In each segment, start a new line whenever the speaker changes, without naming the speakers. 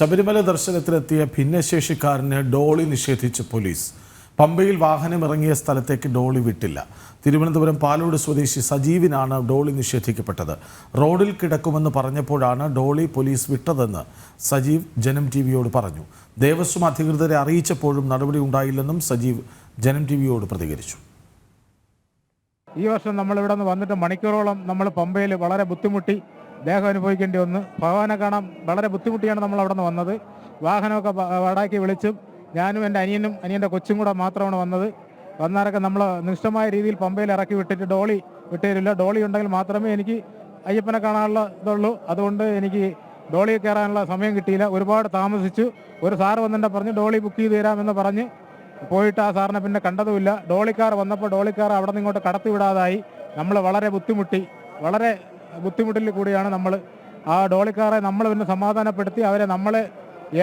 ശബരിമല ദർശനത്തിനെത്തിയ ഭിന്നശേഷിക്കാരന് ഡോളി നിഷേധിച്ച് പോലീസ്. പമ്പയിൽ വാഹനമിറങ്ങിയ സ്ഥലത്തേക്ക് ഡോളി വിട്ടില്ല. തിരുവനന്തപുരം പാലോട് സ്വദേശി സജീവിനാണ് ഡോളി നിഷേധിക്കപ്പെട്ടത്. റോഡിൽ കിടക്കുമെന്ന് പറഞ്ഞപ്പോഴാണ് ഡോളി പോലീസ് വിട്ടതെന്ന് സജീവ് ജനം ടിവിയോട് പറഞ്ഞു. ദേവസ്വം അധികൃതരെ അറിയിച്ചപ്പോഴും നടപടി ഉണ്ടായില്ലെന്നും സജീവ് ജനം ടിവിയോട് പ്രതികരിച്ചു.
ഈ വർഷം നമ്മളിവിടെ നിന്ന് വന്നിട്ട് മണിക്കൂറോളം നമ്മൾ പമ്പയിൽ വളരെ ബുദ്ധിമുട്ടി ദേഹം അനുഭവിക്കേണ്ടി വന്നു. ഭഗവാനെ കാണാൻ വളരെ ബുദ്ധിമുട്ടിയാണ് നമ്മൾ അവിടെ നിന്ന് വന്നത്. വാഹനമൊക്കെ വാടകയ്ക്ക് വിളിച്ചും ഞാനും എൻ്റെ അനിയനും അനിയൻ്റെ കൊച്ചും കൂടെ മാത്രമാണ് വന്നത്. വന്നാരൊക്കെ നമ്മൾ നിഷ്ഠമായ രീതിയിൽ പമ്പയിൽ ഇറക്കി വിട്ടിട്ട് ഡോളി വിട്ടുതരില്ല. ഡോളി ഉണ്ടെങ്കിൽ മാത്രമേ എനിക്ക് അയ്യപ്പനെ കാണാനുള്ള ഇതുള്ളൂ. അതുകൊണ്ട് എനിക്ക് ഡോളി കയറാനുള്ള സമയം കിട്ടിയില്ല. ഒരുപാട് താമസിച്ചു. ഒരു സാറ് വന്നിട്ട് പറഞ്ഞ് ഡോളി ബുക്ക് ചെയ്ത് തരാമെന്ന് പറഞ്ഞ് പോയിട്ട് ആ സാറിനെ പിന്നെ കണ്ടതുമില്ല. ഡോളിക്കാർ വന്നപ്പോൾ ഡോളിക്കാർ അവിടെ നിന്ന് ഇങ്ങോട്ട് കടത്തിവിടാതായി. നമ്മൾ വളരെ ബുദ്ധിമുട്ടിൽ കൂടിയാണ് നമ്മൾ ആ ഡോളിക്കാരെ നമ്മൾ പിന്നെ സമാധാനപ്പെടുത്തി അവരെ നമ്മളെ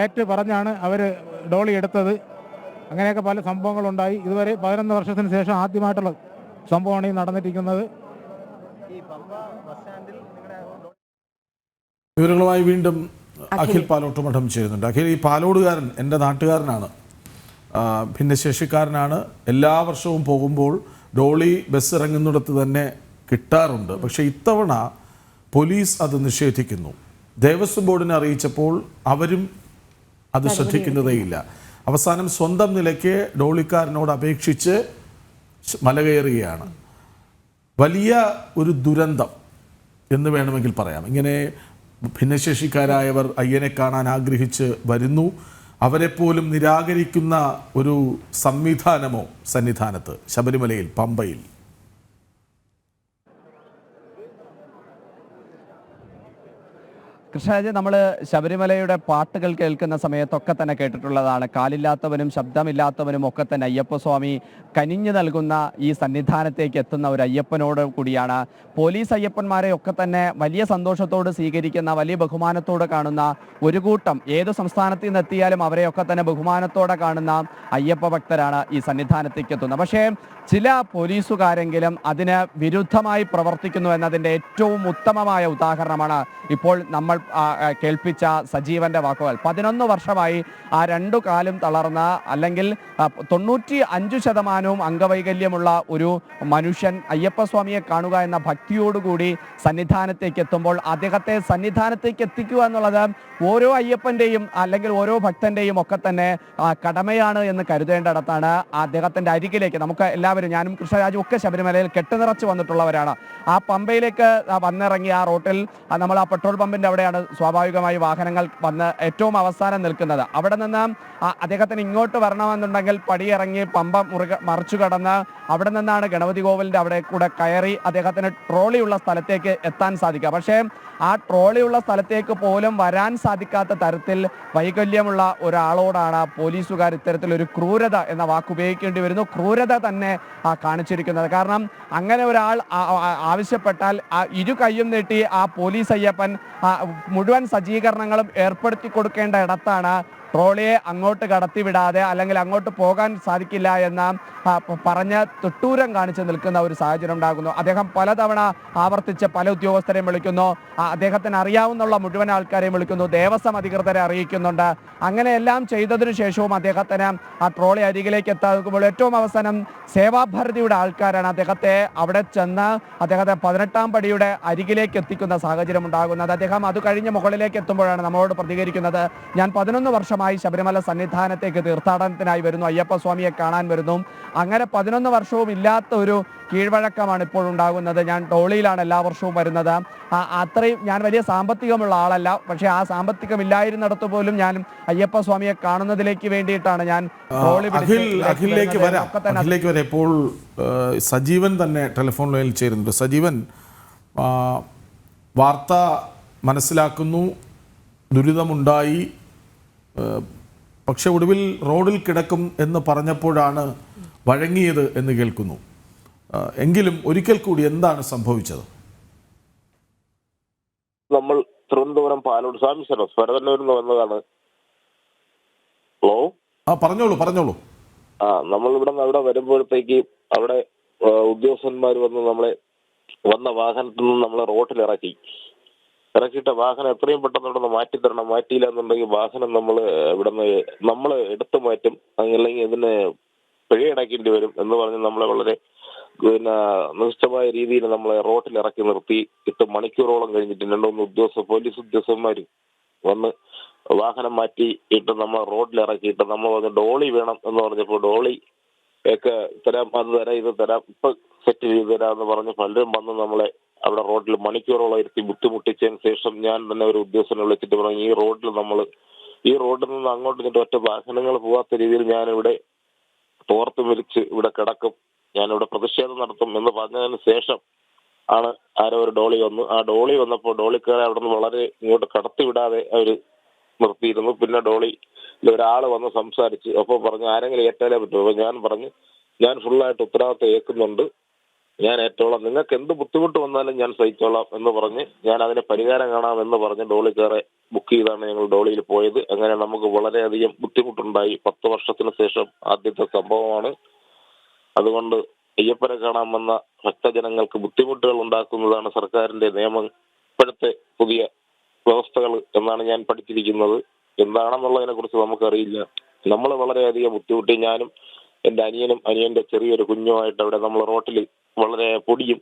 ഏറ്റ് പറഞ്ഞാണ് അവർ ഡോളി എടുത്തത്. അങ്ങനെയൊക്കെ പല സംഭവങ്ങളുണ്ടായി. ഇതുവരെ 11 വർഷത്തിന് ശേഷം ആദ്യമായിട്ടുള്ള സംഭവമാണ് ഈ നടന്നിരിക്കുന്നത്.
വിവരങ്ങളുമായി വീണ്ടും അഖിൽ പാലോട്ടുമഠം ചേരുന്നുണ്ട്. അഖിൽ, ഈ പാലോടുകാരൻ എൻ്റെ നാട്ടുകാരനാണ്, ഭിന്നശേഷിക്കാരനാണ്. എല്ലാ വർഷവും പോകുമ്പോൾ ഡോളി ബസ് ഇറങ്ങുന്നിടത്ത് തന്നെ കിട്ടാറുണ്ട്. പക്ഷേ ഇത്തവണ പോലീസ് അത് നിഷേധിക്കുന്നു. ദേവസ്വം ബോർഡിനെ അറിയിച്ചപ്പോൾ അവരും അത് ശ്രദ്ധിക്കുന്നതേയില്ല. അവസാനം സ്വന്തം നിലയ്ക്ക് ഡോളിക്കാരനോട് അപേക്ഷിച്ച് മലകയറുകയാണ്. വലിയ ഒരു ദുരന്തം എന്ന് വേണമെങ്കിൽ പറയാം. ഇങ്ങനെ ഭിന്നശേഷിക്കാരായവർ അയ്യനെ കാണാൻ ആഗ്രഹിച്ച് വരുന്നു. അവരെപ്പോലും നിരാകരിക്കുന്ന ഒരു സംവിധാനമോ സന്നിധാനത്ത്, ശബരിമലയിൽ, പമ്പയിൽ?
കൃഷ്ണരാജ്, നമ്മൾ ശബരിമലയുടെ പാട്ടുകൾ കേൾക്കുന്ന സമയത്തൊക്കെ തന്നെ കേട്ടിട്ടുള്ളതാണ്. കാലില്ലാത്തവനും ശബ്ദമില്ലാത്തവനും ഒക്കെ തന്നെ അയ്യപ്പസ്വാമി കനിഞ്ഞു നൽകുന്ന ഈ സന്നിധാനത്തേക്ക് എത്തുന്ന ഒരു അയ്യപ്പനോട് കൂടിയാണ്. പോലീസ് അയ്യപ്പന്മാരെ ഒക്കെ തന്നെ വലിയ സന്തോഷത്തോട് സ്വീകരിക്കുന്ന, വലിയ ബഹുമാനത്തോടെ കാണുന്ന ഒരു കൂട്ടം, ഏത് സംസ്ഥാനത്ത് നിന്ന് എത്തിയാലും അവരെയൊക്കെ തന്നെ ബഹുമാനത്തോടെ കാണുന്ന അയ്യപ്പ ഭക്തരാണ് ഈ സന്നിധാനത്തേക്ക് എത്തുന്നത്. പക്ഷേ ചില പോലീസുകാരെങ്കിലും അതിന് വിരുദ്ധമായി പ്രവർത്തിക്കുന്നു എന്നതിൻ്റെ ഏറ്റവും ഉത്തമമായ ഉദാഹരണമാണ് ഇപ്പോൾ നമ്മൾ കേൾപ്പിച്ച സജീവന്റെ വാക്കുകൾ. 11 വർഷമായി ആ 2 കാലും തളർന്ന, അല്ലെങ്കിൽ 95% അംഗവൈകല്യമുള്ള ഒരു മനുഷ്യൻ അയ്യപ്പസ്വാമിയെ കാണുക എന്ന ഭക്തിയോടുകൂടി സന്നിധാനത്തേക്ക് എത്തുമ്പോൾ അദ്ദേഹത്തെ സന്നിധാനത്തേക്ക് എത്തിക്കുക എന്നുള്ളത് ഓരോ അയ്യപ്പൻ്റെയും അല്ലെങ്കിൽ ഓരോ ഭക്തൻ്റെയും ഒക്കെ തന്നെ കടമയാണ് എന്ന് കരുതേണ്ടിടത്താണ്. അദ്ദേഹത്തിൻ്റെ അരികിലേക്ക് നമുക്ക് എല്ലാവരും, ഞാനും കൃഷ്ണരാജും ഒക്കെ ശബരിമലയിൽ കെട്ടുനിറച്ച് വന്നിട്ടുള്ളവരാണ്. ആ പമ്പയിലേക്ക് വന്നിറങ്ങി ആ റോട്ടിൽ നമ്മൾ ആ പെട്രോൾ പമ്പിൻ്റെ അവിടെയാണ് സ്വാഭാവികമായി വാഹനങ്ങൾ വന്ന് ഏറ്റവും അവസാനം നിൽക്കുന്നത്. അവിടെ നിന്ന് അദ്ദേഹത്തിന് ഇങ്ങോട്ട് വരണമെന്നുണ്ടെങ്കിൽ പടിയിറങ്ങി പമ്പ മറിച്ചു കടന്ന് അവിടെ നിന്നാണ് ഗണപതി കോവിലിൻ്റെ അവിടെ കൂടെ കയറി അദ്ദേഹത്തിന് ട്രോളിയുള്ള സ്ഥലത്തേക്ക് എത്താൻ സാധിക്കുക. പക്ഷേ ആ ട്രോളിയുള്ള സ്ഥലത്തേക്ക് പോലും വരാൻ സാധിക്കാത്ത തരത്തിൽ വൈകല്യമുള്ള ഒരാളോടാണ് പോലീസുകാർ ഇത്തരത്തിലൊരു ക്രൂരത എന്ന വാക്ക് ഉപയോഗിക്കേണ്ടി വരുന്നു. ക്രൂരത തന്നെ കാണിച്ചിരിക്കുന്നത്. കാരണം അങ്ങനെ ഒരാൾ ആവശ്യപ്പെട്ടാൽ ഇരു കൈയും നീട്ടി ആ പോലീസ് അയ്യപ്പൻ മുഴുവൻ സജ്ജീകരണങ്ങളും ഏർപ്പെടുത്തി കൊടുക്കേണ്ട ഇടത്താണ് ട്രോളിയെ അങ്ങോട്ട് കടത്തിവിടാതെ, അല്ലെങ്കിൽ അങ്ങോട്ട് പോകാൻ സാധിക്കില്ല എന്ന പറഞ്ഞ് തൊട്ടൂരം കാണിച്ച് നിൽക്കുന്ന ഒരു സാഹചര്യം ഉണ്ടാകുന്നു. അദ്ദേഹം പലതവണ ആവർത്തിച്ച് പല ഉദ്യോഗസ്ഥരെയും വിളിക്കുന്നു, അദ്ദേഹത്തിന് അറിയാവുന്ന മുഴുവൻ ആൾക്കാരെയും വിളിക്കുന്നു, ദേവസ്വം അധികൃതരെ അറിയിക്കുന്നുണ്ട്. അങ്ങനെയെല്ലാം ചെയ്തതിനു ശേഷവും അദ്ദേഹത്തിന് ആ ട്രോളി അരികിലേക്ക് എത്താകുമ്പോൾ ഏറ്റവും അവസാനം സേവാഭാരതിയുടെ ആൾക്കാരാണ് അദ്ദേഹത്തെ അവിടെ ചെന്ന് അദ്ദേഹത്തെ 18ാം പടിയുടെ അരികിലേക്ക് എത്തിക്കുന്ന സാഹചര്യം ഉണ്ടാകുന്നത്. അദ്ദേഹം അത് കഴിഞ്ഞ് മുകളിലേക്ക് എത്തുമ്പോഴാണ് നമ്മളോട് പ്രതികരിക്കുന്നത്. ഞാൻ 11 വർഷമായി ശബരിമല സന്നിധാനത്തേക്ക് തീർത്ഥാടനത്തിനായി വരുന്നു, അയ്യപ്പസ്വാമിയെ കാണാൻ വരുന്നു. അങ്ങനെ 11 വർഷവും ഇല്ലാത്ത ഒരു കീഴ്വഴക്കമാണ് ഇപ്പോൾ ഉണ്ടാകുന്നത്. ഞാൻ ടോളിയിലാണ് എല്ലാ വർഷവും വരുന്നത്. അത്രയും ഞാൻ വലിയ സാമ്പത്തികമുള്ള ആളല്ല, പക്ഷേ ആ സാമ്പത്തികമില്ലായിരുന്നിടത്ത് പോലും ഞാൻ അയ്യപ്പസ്വാമിയെ കാണുന്നതിലേക്ക് വേണ്ടിയിട്ടാണ് ഞാൻ ടോളി.
അഖിലേക്ക് വരാം. ഇപ്പോൾ സജീവൻ തന്നെ ടെലിഫോൺ ലൈനിൽ ചേരുന്നുണ്ട്. സജീവൻ, വാർത്ത മനസ്സിലാക്കുന്നു, ദുരിതമുണ്ടായി, പക്ഷെ ഒടുവിൽ റോഡിൽ കിടക്കും എന്ന് പറഞ്ഞപ്പോഴാണ് വഴങ്ങിയത് എന്ന് കേൾക്കുന്നു. എങ്കിലും ഒരിക്കൽ കൂടി എന്താണ് സംഭവിച്ചത്?
നമ്മൾ തിരുവനന്തപുരം പാലോട് സ്വാമി പരതന്നൂരിൽ നിന്ന് വന്നതാണ്. ഹലോ,
പറഞ്ഞോളൂ.
നമ്മൾ അവിടെ വരുമ്പോഴത്തേക്ക് അവിടെ ഉദ്യോഗസ്ഥന്മാർ വന്ന് നമ്മളെ വന്ന വാഹനത്തിൽ നിന്ന് നമ്മളെ റോട്ടിലിറക്കി. ഇറക്കിയിട്ട വാഹനം എത്രയും പെട്ടെന്ന് ഇവിടെ നിന്ന് മാറ്റിത്തരണം. മാറ്റിയില്ല എന്നുണ്ടെങ്കിൽ വാഹനം നമ്മൾ എടുത്തു മാറ്റും, അല്ലെങ്കിൽ ഇതിന് പിഴ അടയ്ക്കേണ്ടി വരും എന്ന് പറഞ്ഞ് നമ്മളെ വളരെ നിശ്ചിതമായ രീതിയിൽ നമ്മളെ റോട്ടിൽ ഇറക്കി നിർത്തി ഇട്ട് മണിക്കൂറോളം കഴിഞ്ഞിട്ട് 2-3 പോലീസ് ഉദ്യോഗസ്ഥന്മാർ വന്ന് വാഹനം മാറ്റി ഇട്ട് നമ്മളെ റോഡിൽ ഇറക്കിയിട്ട് നമ്മൾ പറഞ്ഞ് ഡോളി വേണം എന്ന് പറഞ്ഞപ്പോൾ ഡോളി ഒക്കെ തരാം, അത് തരാം, ഇത് തരാം, ഇപ്പൊ സെറ്റ് ചെയ്ത് തരാം എന്ന് പറഞ്ഞ് പലരും വന്ന് നമ്മളെ അവിടെ റോഡിൽ മണിക്കൂറോളം ഇരുത്തി ബുദ്ധിമുട്ടിച്ചതിന് ശേഷം ഞാൻ തന്നെ ഒരു ഉദ്യോഗസ്ഥനെ വിളിച്ചിട്ട് പറഞ്ഞു, ഈ റോഡിൽ നിന്ന് അങ്ങോട്ട് ഇങ്ങോട്ട് ഒറ്റ വാഹനങ്ങൾ പോകാത്ത രീതിയിൽ ഞാനിവിടെ തോർത്ത് വിരിച്ച് ഇവിടെ കിടക്കും, ഞാനിവിടെ പ്രതിഷേധം നടത്തും എന്ന് പറഞ്ഞതിന് ശേഷം ആണ് ആരോ ഒരു ഡോളി വന്നു. ആ ഡോളി വന്നപ്പോൾ ഡോളിക്കാരെ അവിടെ നിന്ന് വളരെ ഇങ്ങോട്ട് കടത്തിവിടാതെ അവർ നിർത്തിയിരുന്നു. പിന്നെ ഡോളിയിൽ ഒരാൾ വന്ന് സംസാരിച്ച് അപ്പോൾ പറഞ്ഞു ആരെങ്കിലും ഏറ്റാലേ പറ്റൂ. അപ്പോൾ ഞാൻ പറഞ്ഞു ഞാൻ ഫുള്ളായിട്ട് ഉത്തരവാദിത്തം ഏൽക്കുന്നുണ്ട്, ഞാൻ ഏറ്റോളാം, നിങ്ങൾക്ക് എന്ത് ബുദ്ധിമുട്ട് വന്നാലും ഞാൻ സഹിച്ചോളാം എന്ന് പറഞ്ഞ് ഞാൻ അതിന് പരിഹാരം കാണാമെന്ന് പറഞ്ഞ് ഡോളിക്കാരെ ബുക്ക് ചെയ്താണ് ഞങ്ങൾ ഡോളിയിൽ പോയത്. അങ്ങനെ നമുക്ക് വളരെയധികം ബുദ്ധിമുട്ടുണ്ടായി. 10 വർഷത്തിന് ശേഷം ആദ്യത്തെ സംഭവമാണ്. അതുകൊണ്ട് അയ്യപ്പനെ കാണാൻ വന്ന ഭക്തജനങ്ങൾക്ക് ബുദ്ധിമുട്ടുകൾ ഉണ്ടാക്കുന്നതാണ് സർക്കാരിന്റെ നിയമം, ഇപ്പോഴത്തെ പുതിയ വ്യവസ്ഥകൾ എന്നാണ് ഞാൻ പഠിച്ചിരിക്കുന്നത്. എന്താണെന്നുള്ളതിനെ കുറിച്ച് നമുക്കറിയില്ല. നമ്മൾ വളരെയധികം ബുദ്ധിമുട്ടി. ഞാനും എൻ്റെ അനിയന്റെ ചെറിയൊരു കുഞ്ഞുമായിട്ട് അവിടെ നമ്മൾ റോട്ടിൽ വളരെ പൊടിയും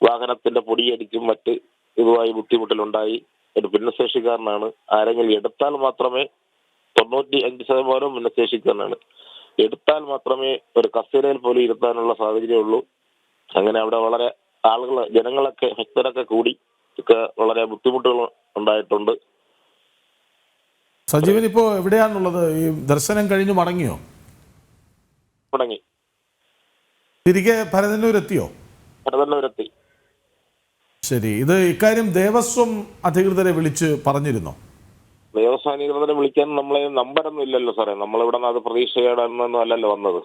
വാഹനത്തിന്റെ പൊടിയടിക്കും മറ്റ് ഇതുമായി ബുദ്ധിമുട്ടിലുണ്ടായി. ഒരു ഭിന്നശേഷിക്കാരനാണ്. ആരെങ്കിലും എടുത്താൽ മാത്രമേ 95% ഭിന്നശേഷിക്കാരനാണ്. എടുത്താൽ മാത്രമേ ഒരു കസേരയിൽ പോലും ഇരുത്താനുള്ള സാഹചര്യമുള്ളൂ. അങ്ങനെ അവിടെ വളരെ ജനങ്ങളൊക്കെ ഭക്തരൊക്കെ കൂടി ഒക്കെ വളരെ ബുദ്ധിമുട്ടുകൾ ഉണ്ടായിട്ടുണ്ട്.
സജീവൻ ഇപ്പോൾ എവിടെയാണുള്ളത്? ഈ ദർശനം കഴിഞ്ഞ് മടങ്ങിയോ?
തുടങ്ങി
തിരികെ ഭരതന്നൂരെത്തിയോ?
ഭരതന്നൂരെത്തി.
ശരി, ഇത് ഇക്കാര്യം ദേവസ്വം അധികൃതരെ വിളിച്ച് പറഞ്ഞിരുന്നോ?
ദേവസ്വം അധികൃതരെ വിളിക്കാൻ നമ്മളെ നമ്പരൊന്നും ഇല്ലല്ലോ സാറേ. നമ്മളിവിടെ നിന്ന് അത് പ്രതീക്ഷയോടൊന്നും അല്ലല്ലോ വന്നത്.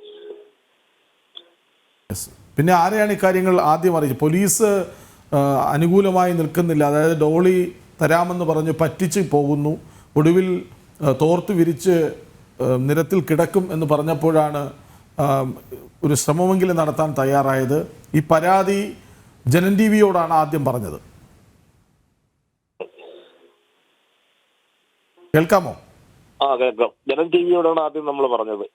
പിന്നെ ആരെയാണ് ഇക്കാര്യങ്ങൾ ആദ്യം അറിയിച്ചത്? പോലീസ് അനുകൂലമായി നിൽക്കുന്നില്ല, അതായത് ഡോളി തരാമെന്ന് പറഞ്ഞ് പറ്റിച്ച് പോകുന്നു, ഒടുവിൽ തോർത്ത് വിരിച്ച് നിരത്തിൽ കിടക്കും എന്ന് പറഞ്ഞപ്പോഴാണ് ഒരു ശ്രമമെങ്കിലും നടത്താൻ തയ്യാറായത്. ഈ പരാതി ജനൻ ടിവിയോടാണ് ആദ്യം പറഞ്ഞത്. കേൾക്കാമോ?
കേൾക്കാം. ജനൻ ടിവിയോടാണ് ആദ്യം നമ്മൾ പറഞ്ഞത്.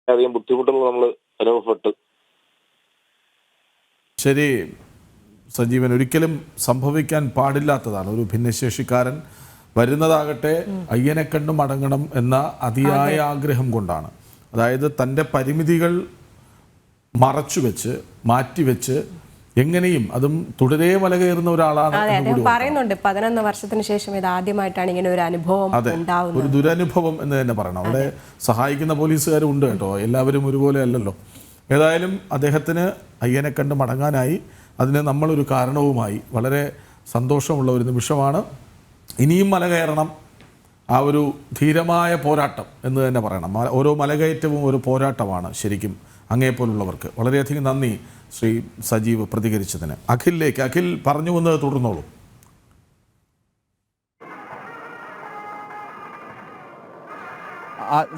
അധികം ബുദ്ധിമുട്ടുകൾ നമ്മൾ അനുഭവപ്പെട്ടു.
ശരി സജീവൻ, ഒരിക്കലും സംഭവിക്കാൻ പാടില്ലാത്തതാണ്. ഒരു ഭിന്നശേഷിക്കാരൻ വരുന്നതാകട്ടെ അയ്യനെ കണ്ടു മടങ്ങണം എന്ന അതിയായ ആഗ്രഹം കൊണ്ടാണ്. അതായത് തൻ്റെ പരിമിതികൾ മറച്ചുവെച്ച് മാറ്റിവെച്ച് എങ്ങനെയും അതും തുടരെ മല കയറുന്ന ഒരാളാണ്.
പറയുന്നുണ്ട് 11 വർഷത്തിന് ശേഷം ഇത് ആദ്യമായിട്ടാണ് ഇങ്ങനെ ഒരു അനുഭവം ഉണ്ടാവുന്നത്.
ഒരു ദുരനുഭവം എന്ന് തന്നെ പറയണം. അവിടെ സഹായിക്കുന്ന പോലീസുകാരും ഉണ്ട് കേട്ടോ, എല്ലാവരും ഒരുപോലെ അല്ലല്ലോ. ഏതായാലും അദ്ദേഹത്തിന് അയ്യനെ കണ്ട് മടങ്ങാനായി. അതിന് നമ്മളൊരു കാരണവുമായി. വളരെ സന്തോഷമുള്ള ഒരു നിമിഷമാണ്. ഇനിയും മല കയറണം. ആ ഒരു ധീരമായ പോരാട്ടം എന്ന് തന്നെ പറയണം. ഓരോ മലകയറ്റവും ഒരു പോരാട്ടമാണ് ശരിക്കും അങ്ങേപ്പോലുള്ളവർക്ക്. വളരെയധികം നന്ദി ശ്രീ സജീവ് പ്രതികരിച്ചതിന്. അഖിൽ പറഞ്ഞു വന്നത് തുടർന്നോളൂ.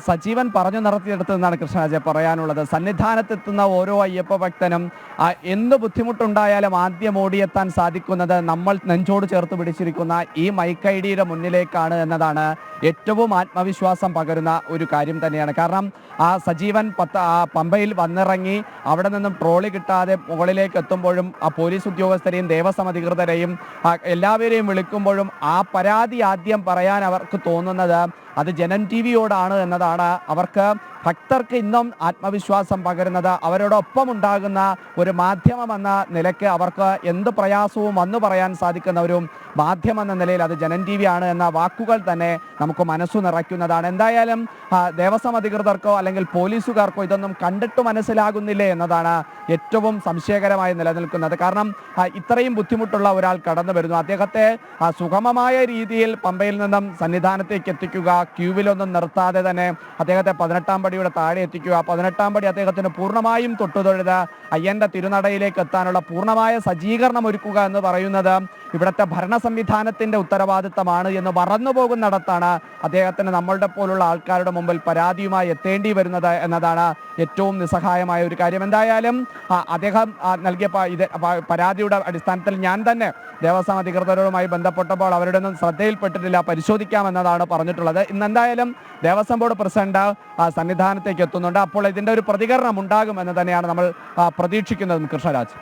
സജീവൻ പറഞ്ഞു നടത്തിയെടുത്തതെന്നാണ് കൃഷ്ണരാജ പറയാനുള്ളത്. സന്നിധാനത്തെത്തുന്ന ഓരോ അയ്യപ്പ ഭക്തനും എന്ത് ബുദ്ധിമുട്ടുണ്ടായാലും ആദ്യം ഓടിയെത്താൻ സാധിക്കുന്നത് നമ്മൾ നെഞ്ചോട് ചേർത്ത് പിടിച്ചിരിക്കുന്ന ഈ മൈക്കൈഡിയുടെ മുന്നിലേക്കാണ് എന്നതാണ് ഏറ്റവും ആത്മവിശ്വാസം പകരുന്ന ഒരു കാര്യം തന്നെയാണ്. കാരണം ആ സജീവൻ പമ്പയിൽ വന്നിറങ്ങി അവിടെ നിന്നും ട്രോളി കിട്ടാതെ മുകളിലേക്ക് എത്തുമ്പോഴും ആ പോലീസ് ഉദ്യോഗസ്ഥരെയും ദേവസ്വം അധികൃതരെയും എല്ലാവരെയും വിളിക്കുമ്പോഴും ആ പരാതി ആദ്യം പറയാൻ അവർക്ക് തോന്നുന്നത് അത് ജനൻ ടിവിയോടാണ് എന്നതാണ്. അവർക്ക് ഭക്തർക്ക് ഇന്നും ആത്മവിശ്വാസം പകരുന്നത് അവരോടൊപ്പം ഉണ്ടാകുന്ന ഒരു മാധ്യമമെന്ന നിലയ്ക്ക് അവർക്ക് എന്ത് പ്രയാസവും വന്നു പറയാൻ സാധിക്കുന്ന ഒരു മാധ്യമം എന്ന നിലയിൽ അത് ജനൻ ടി വി ആണ് എന്ന വാക്കുകൾ തന്നെ നമുക്ക് മനസ്സു നിറയ്ക്കുന്നതാണ്. എന്തായാലും ദേവസ്വം അധികൃതർക്കോ അല്ലെങ്കിൽ പോലീസുകാർക്കോ ഇതൊന്നും കണ്ടിട്ട് മനസ്സിലാകുന്നില്ലേ എന്നതാണ് ഏറ്റവും സംശയകരമായി നിലനിൽക്കുന്നത്. കാരണം ഇത്രയും ബുദ്ധിമുട്ടുള്ള ഒരാൾ കടന്നു വരുന്നു, അദ്ദേഹത്തെ സുഗമമായ രീതിയിൽ പമ്പയിൽ നിന്നും സന്നിധാനത്തേക്ക് എത്തിക്കുക, ക്യൂവിലൊന്നും നിർത്താതെ തന്നെ അദ്ദേഹത്തെ 18-ാം പടിയുടെ താഴെ എത്തിക്കുക. 18-ാം പടി അദ്ദേഹത്തിന് പൂർണ്ണമായും തൊട്ടുതൊഴുത് അയ്യന്റെ തിരുനടയിലേക്ക് എത്താനുള്ള പൂർണ്ണമായ സജ്ജീകരണം ഒരുക്കുക എന്ന് പറയുന്നത് ഇവിടുത്തെ ഭരണ സംവിധാനത്തിന്റെ ഉത്തരവാദിത്തമാണ് എന്ന് മറന്നുപോകുന്നിടത്താണ് അദ്ദേഹത്തിന് നമ്മളുടെ പോലുള്ള ആൾക്കാരുടെ മുമ്പിൽ പരാതിയുമായി എത്തേണ്ടി വരുന്നത് എന്നതാണ് ഏറ്റവും നിസ്സഹായമായ ഒരു കാര്യം. എന്തായാലും അദ്ദേഹം നൽകിയ പരാതിയുടെ അടിസ്ഥാനത്തിൽ ഞാൻ തന്നെ ദേവസ്വം അധികൃതരുമായി ബന്ധപ്പെട്ടപ്പോൾ അവരുടെ ഒന്നും ശ്രദ്ധയിൽപ്പെട്ടിട്ടില്ല, പരിശോധിക്കാമെന്നതാണ് പറഞ്ഞിട്ടുള്ളത്. ഇന്ന് എന്തായാലും ദേവസ്വം ബോർഡ് പ്രസിഡന്റ് സന്നിധാനത്തേക്ക് എത്തുന്നുണ്ട്. അപ്പോൾ ഇതിന്റെ ഒരു പ്രതികരണം ഉണ്ടാകുമെന്ന് തന്നെയാണ് നമ്മൾ പ്രതീക്ഷിക്കുന്നത്. കൃഷ്ണരാജ്.